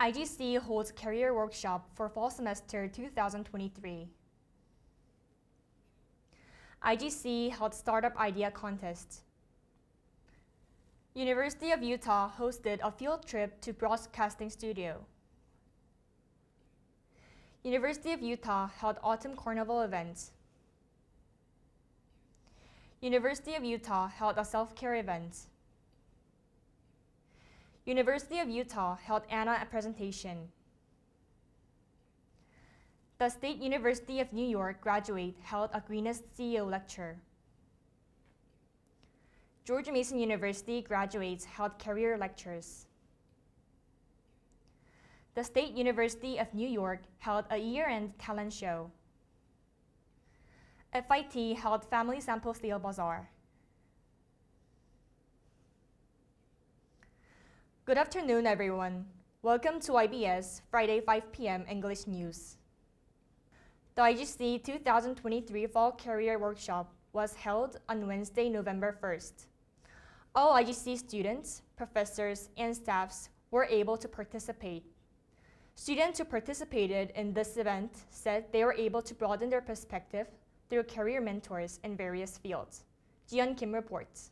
IGC holds career workshop for fall semester 2023. IGC held startup idea contest. University of Utah hosted a field trip to broadcasting studio. University of Utah held autumn carnival events. University of Utah held a self-care event. University of Utah held Anna presentation. The State University of New York graduate held a Greenest CEO lecture. George Mason University graduates held career lectures. The State University of New York held a year-end talent show. FIT held Family Sample Sale Bazaar. Good afternoon, everyone. Welcome to IBS Friday 5 p.m. English News. The IGC 2023 Fall Career Workshop was held on Wednesday, November 1st. All IGC students, professors, and staffs were able to participate. Students who participated in this event said they were able to broaden their perspective through career mentors in various fields. Jiyeon Kim reports.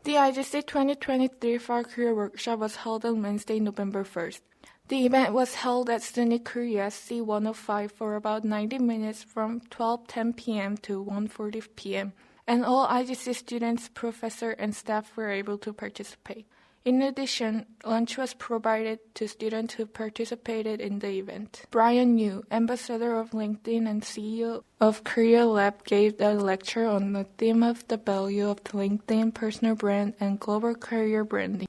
The IGC 2023 Fall Career Workshop was held on Wednesday, November 1st. The event was held at SUNY Korea C105 for about 90 minutes from 12:10 p.m. to 1:40 p.m., and all IGC students, professors, and staff were able to participate. In addition, lunch was provided to students who participated in the event. Brian Yu, ambassador of LinkedIn and CEO of Korea Lab, gave a lecture on the theme of the value of the LinkedIn personal brand and global career branding.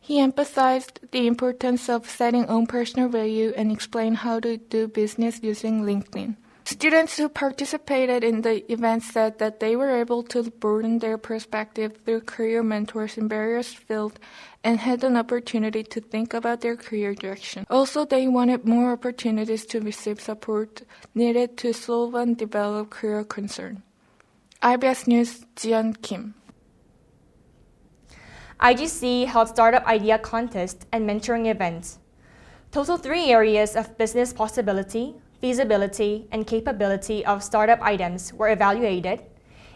He emphasized the importance of setting own personal value and explained how to do business using LinkedIn. Students who participated in the event said that they were able to broaden their perspective through career mentors in various fields and had an opportunity to think about their career direction. Also, they wanted more opportunities to receive support needed to solve and develop career concern. IBS News, Jiyeon Kim. IGC held startup idea contest and mentoring events. Total 3 areas of business possibility, feasibility, and capability of startup items were evaluated,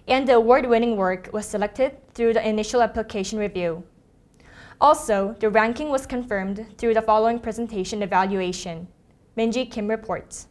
and the award-winning work was selected through the initial application review. Also, the ranking was confirmed through the following presentation evaluation. Minji Kim reports.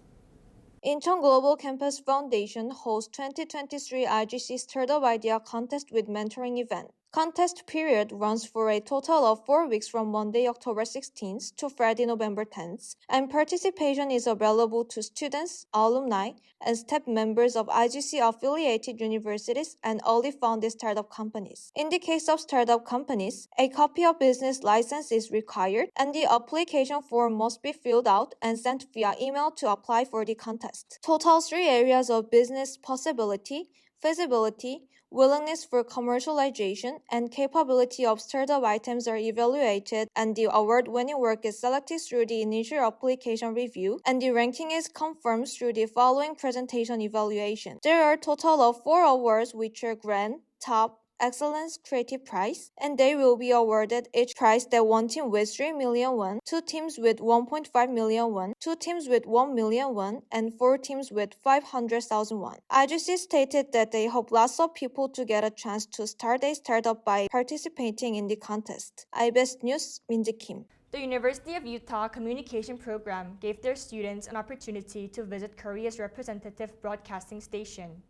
인천글로벌캠퍼스 Foundation hosts 2023 IGC Startup Idea Contest with Mentoring event. Contest period runs for a total of 4 weeks from Monday, October 16th to Friday, November 10th, and participation is available to students, alumni, and staff members of IGC-affiliated universities and early founded startup companies. In the case of startup companies, a copy of business license is required, and the application form must be filled out and sent via email to apply for the contest. Total 3 areas of business possibility, feasibility, willingness for commercialization, and capability of startup items are evaluated, and the award-winning work is selected through the initial application review, and the ranking is confirmed through the following presentation evaluation. There are a total of 4 awards, which are Grand, Top, Excellence Creative Prize, and they will be awarded each prize that 1 team with 3 million won, 2 teams with 1.5 million won, 2 teams with 1 million won, and 4 teams with 500,000 won. IGC stated that they hope lots of people to get a chance to start a startup by participating in the contest. IBS News, Minji Kim. The University of Utah Communication Program gave their students an opportunity to visit Korea's representative broadcasting station.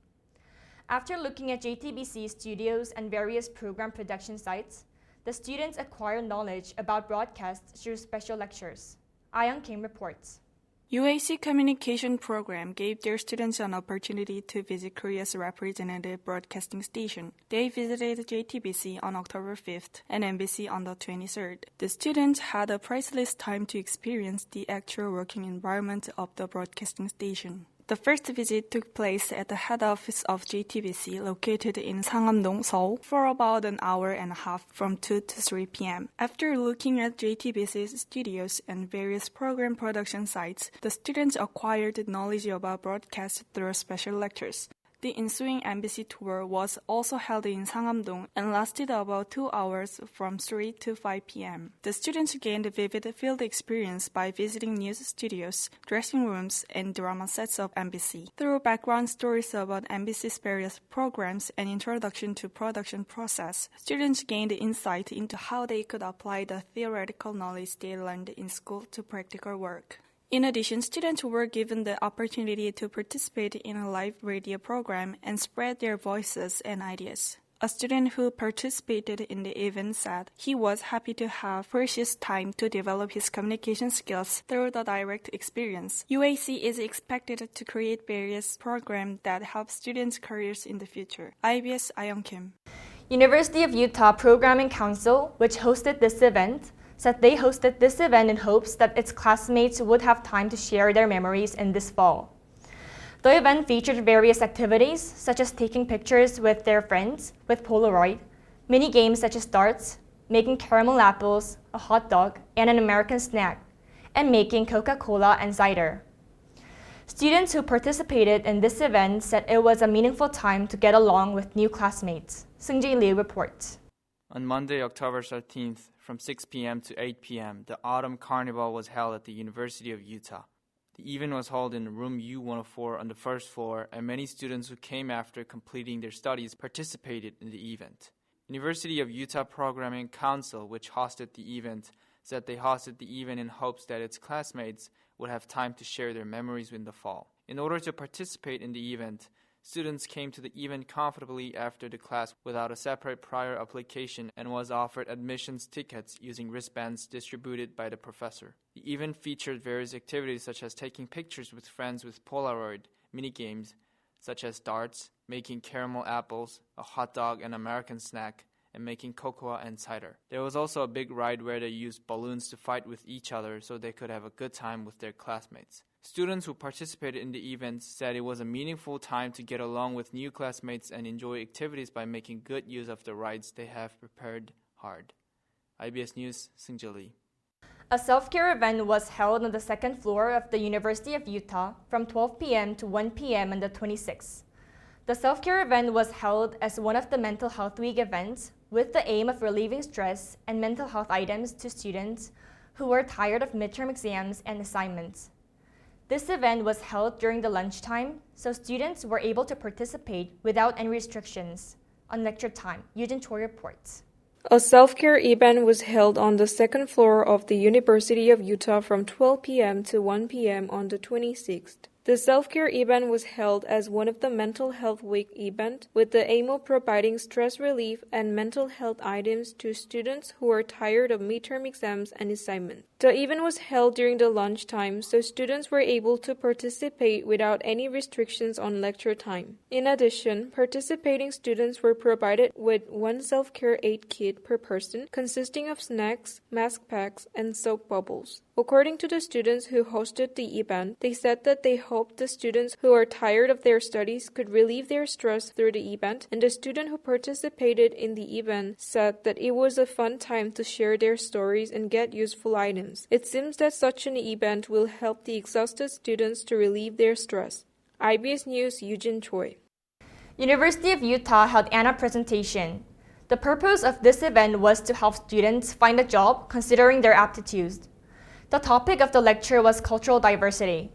After looking at JTBC studios and various program production sites, the students acquired knowledge about broadcasts through special lectures. Dayoung Kim reports. UAC Communication Program gave their students an opportunity to visit Korea's representative broadcasting station. They visited JTBC on October 5th and MBC on the 23rd. The students had a priceless time to experience the actual working environment of the broadcasting station. The first visit took place at the head office of JTBC located in Sangam-dong, Seoul, for about an hour and a half from 2 to 3 p.m. After looking at JTBC's studios and various program production sites, the students acquired knowledge about broadcast through special lectures. The ensuing embassy tour was also held in Sangam-dong and lasted about 2 hours from 3 to 5 p.m. The students gained a vivid field experience by visiting news studios, dressing rooms, and drama sets of embassy. Through background stories about embassy's various programs and introduction to production process, students gained insight into how they could apply the theoretical knowledge they learned in school to practical work. In addition, students were given the opportunity to participate in a live radio program and spread their voices and ideas. A student who participated in the event said he was happy to have precious time to develop his communication skills through the direct experience. UAC is expected to create various programs that help students' careers in the future. IBS Ayeong Kim. University of Utah Programming Council, which hosted this event, said they hosted this event in hopes that its classmates would have time to share their memories in this fall. The event featured various activities, such as taking pictures with their friends with Polaroid, mini games such as darts, making caramel apples, a hot dog, and an American snack, and making Coca-Cola and cider. Students who participated in this event said it was a meaningful time to get along with new classmates. Seung-ji Lee reports. On Monday, October 13th, from 6 p.m. to 8 p.m., the Autumn Carnival was held at the University of Utah. The event was held in room U104 on the first floor, and many students who came after completing their studies participated in the event. University of Utah Programming Council, which hosted the event, said they hosted the event in hopes that its classmates would have time to share their memories in the fall. In order to participate in the event, students came to the event comfortably after the class without a separate prior application and was offered admissions tickets using wristbands distributed by the professor. The event featured various activities such as taking pictures with friends with Polaroid, mini-games such as darts, making caramel apples, a hot dog and American snack, and making cocoa and cider. There was also a big ride where they used balloons to fight with each other so they could have a good time with their classmates. Students who participated in the event said it was a meaningful time to get along with new classmates and enjoy activities by making good use of the rides they have prepared hard. IBS News, Seung-ji Lee. A self-care event was held on the second floor of the University of Utah from 12 p.m. to 1 p.m. on the 26th. The self-care event was held as one of the Mental Health Week events with the aim of relieving stress and mental health items to students who were tired of midterm exams and assignments. This event was held during the lunchtime, so students were able to participate without any restrictions. On lecture time, Choi reports. A self-care event was held on the second floor of the University of Utah from 12 p.m. to 1 p.m. on the 26th. The self-care event was held as one of the Mental Health Week event with the aim of providing stress relief and mental health items to students who are tired of midterm exams and assignments. The event was held during the lunchtime, so students were able to participate without any restrictions on lecture time. In addition, participating students were provided with one self-care aid kit per person, consisting of snacks, mask packs, and soap bubbles. According to the students who hosted the event, they said that they hoped the students who are tired of their studies could relieve their stress through the event, and the student who participated in the event said that it was a fun time to share their stories and get useful items. It seems that such an event will help the exhausted students to relieve their stress. IBS News, Yoojin Choi. University of Utah held ANA presentation. The purpose of this event was to help students find a job considering their aptitudes. The topic of the lecture was cultural diversity.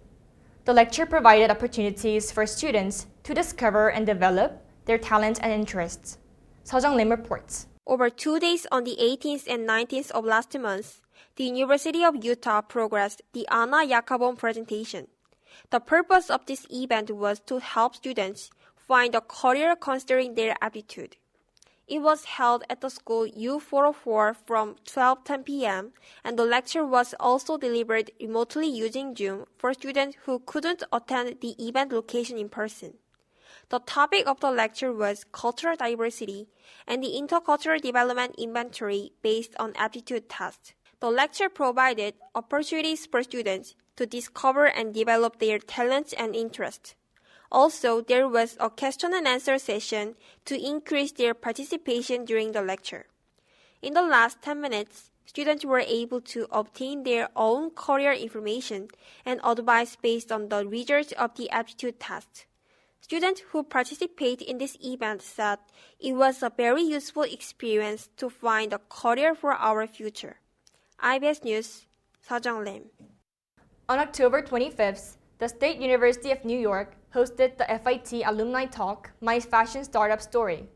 The lecture provided opportunities for students to discover and develop their talents and interests. Seojeong Lim reports. Over 2 days on the 18th and 19th of last month, the University of Utah progressed the Anna Yakabon presentation. The purpose of this event was to help students find a career considering their aptitude. It was held at the school U404 from 12:10 p.m. and the lecture was also delivered remotely using Jung for students who couldn't attend the event location in person. The topic of the lecture was cultural diversity and the intercultural development inventory based on aptitude tests. The lecture provided opportunities for students to discover and develop their talents and interests. Also, there was a question and answer session to increase their participation during the lecture. In the last 10 minutes, students were able to obtain their own career information and advice based on the results of the aptitude test. Students who participate in this event said it was a very useful experience to find a career for our future. IBS News, Seojeong Lim. On October 25th, the State University of New York hosted the FIT Alumni Talk, My Fashion Startup Story.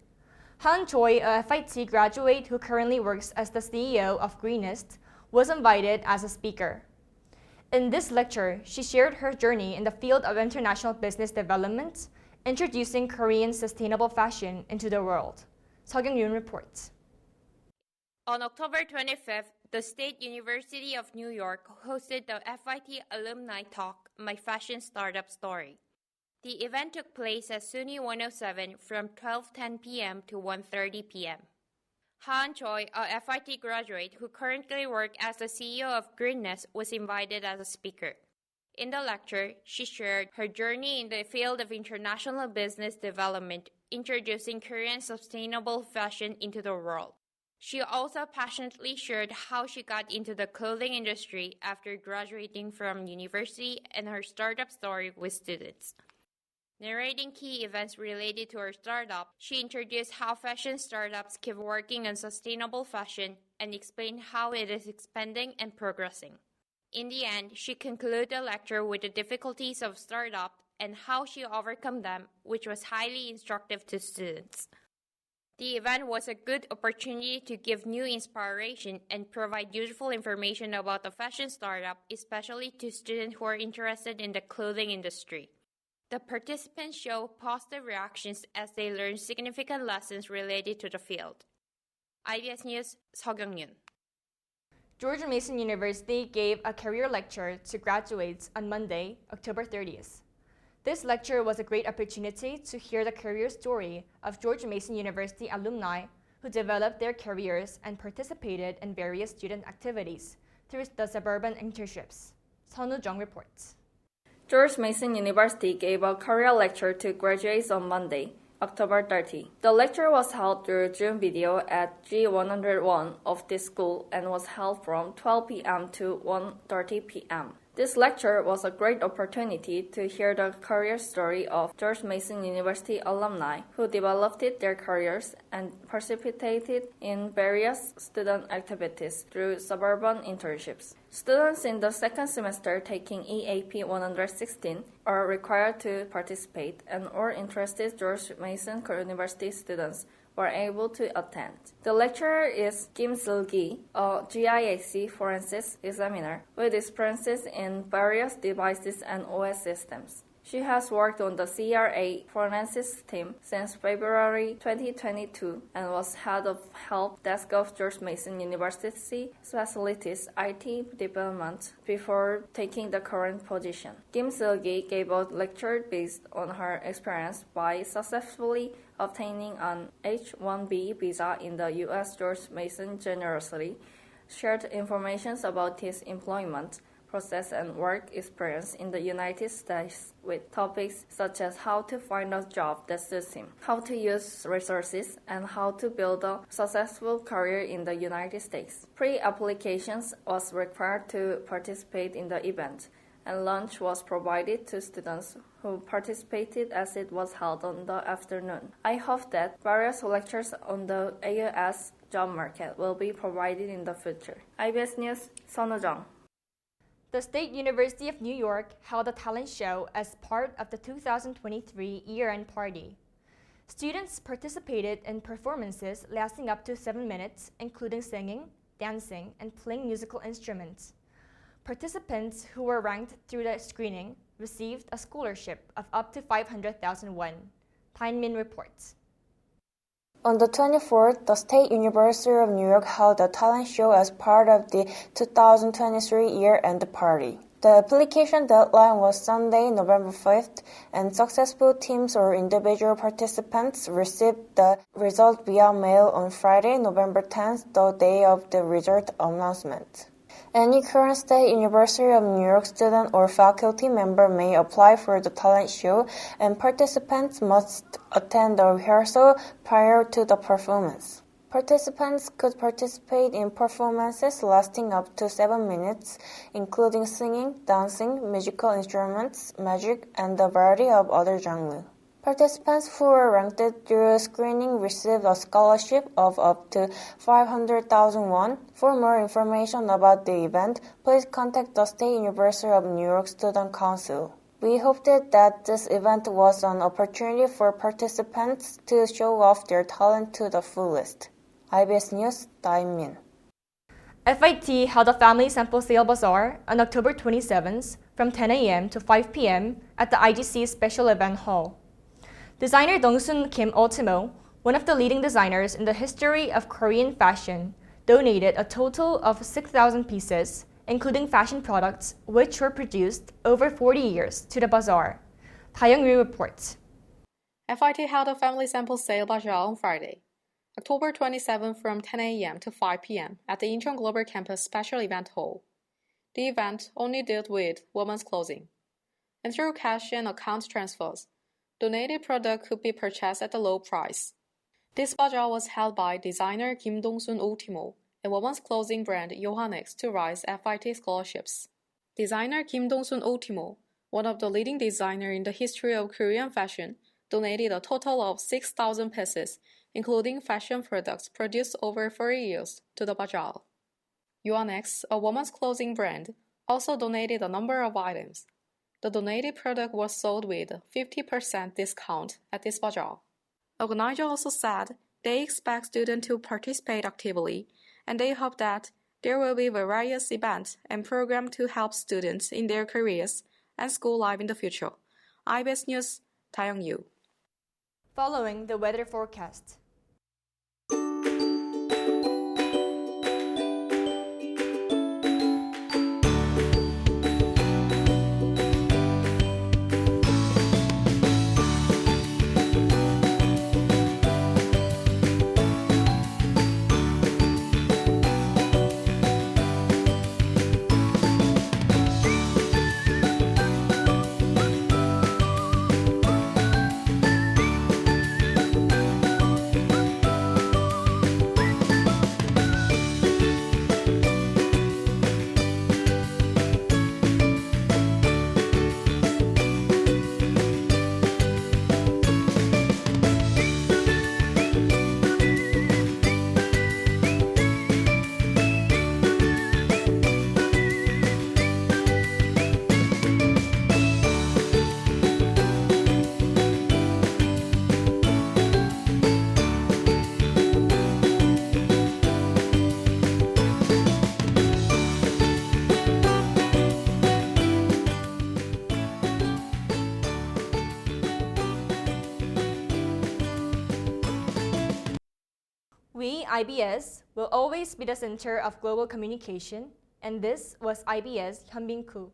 Choi, a FIT graduate who currently works as the CEO of Greenest, was invited as a speaker. In this lecture, she shared her journey in the field of international business development, introducing Korean sustainable fashion into the world. Yoon reports. On October 25th, the State University of New York hosted the FIT Alumni Talk, My Fashion Startup Story. The event took place at SUNY 107 from 12:10 p.m. to 1:30 p.m. Choi, a FIT graduate who currently works as the CEO of Greenest, was invited as a speaker. In the lecture, she shared her journey in the field of international business development, introducing Korean sustainable fashion into the world. She also passionately shared how she got into the clothing industry after graduating from university and her startup story with students. Narrating key events related to her startup, she introduced how fashion startups keep working on sustainable fashion and explained how it is expanding and progressing. In the end, she concluded the lecture with the difficulties of startup and how she overcome them, which was highly instructive to students. The event was a good opportunity to give new inspiration and provide useful information about the fashion startup, especially to students who are interested in the clothing industry. The participants showed positive reactions as they learned significant lessons related to the field. IBS News, Sukyoung. George Mason University gave a career lecture to graduates on Monday, October 30th. This lecture was a great opportunity to hear the career story of George Mason University alumni who developed their careers and participated in various student activities through the suburban internships. Jung reports. George Mason University gave a career lecture to graduates on Monday, October 30. The lecture was held through Zoom video at G101 of this school and was held from 12 p.m. to 1:30 p.m. This lecture was a great opportunity to hear the career story of George Mason University alumni who developed their careers and participated in various student activities through suburban internships. Students in the second semester taking EAP 116 are required to participate, and all interested George Mason University students were able to attend. The lecturer is Kim Seul-gi, a GIAC forensics examiner with experiences in various devices and OS systems. She has worked on the CRA forensics team since February 2022 and was head of help desk of George Mason University Facilities IT department before taking the current position. Kim Seul-gi gave a lecture based on her experience by successfully obtaining an H-1B visa in the U.S. George Mason generously shared information about his employment process and work experience in the United States with topics such as how to find a job that suits him, how to use resources, and how to build a successful career in the United States. Pre-applications was required to participate in the event, and lunch was provided to students who participated as it was held on the afternoon. I hope that various lectures on the AUS job market will be provided in the future. IBS News, Jung. The State University of New York held a talent show as part of the 2023 year-end party. Students participated in performances lasting up to 7 minutes, including singing, dancing, and playing musical instruments. Participants who were ranked through the screening received a scholarship of up to 500,000 won. Dain reports. On the 24th, the State University of New York held a talent show as part of the 2023 year-end party. The application deadline was Sunday, November 5th, and successful teams or individual participants received the result via mail on Friday, November 10th, the day of the result announcement. Any current State University of New York student or faculty member may apply for the talent show, and participants must attend a rehearsal prior to the performance. Participants could participate in performances lasting up to 7 minutes, including singing, dancing, musical instruments, magic, and a variety of other genres. Participants who were ranked through screening received a scholarship of up to 500,000 won. For more information about the event, please contact the State University of New York Student Council. We hoped that this event was an opportunity for participants to show off their talent to the fullest. IBS News, Dain. FIT held a family sample sale bazaar on October 27th from 10 a.m. to 5 p.m. at the IGC Special Event Hall. Designer Dongsun Kim Ultimo, one of the leading designers in the history of Korean fashion, donated a total of 6,000 pieces, including fashion products, which were produced over 40 years, to the bazaar. Dayoung reports. FIT held a family sample sale bazaar on Friday, October 27 from 10 a.m. to 5 p.m. at the IncheonGlobalCampus Special Event Hall. The event only dealt with women's clothing, and through cash and account transfers, donated product could be purchased at a low price. This bazaar was held by designer Kim Dong-sun Ultimo and women's clothing brand Yohanex to raise FIT scholarships. Designer Kim Dong-sun Ultimo, one of the leading designers in the history of Korean fashion, donated a total of 6,000 pieces, including fashion products produced over 40 years, to the bazaar. Yohanex, a women's clothing brand, also donated a number of items. The donated product was sold with 50% discount at this bazaar. Organizers also said they expect students to participate actively, and they hope that there will be various events and programs to help students in their careers and school life in the future. IBS News, Dayoung. Following the weather forecast. We, IBS, will always be the center of global communication, and this was IBS Hyeonbin Koo.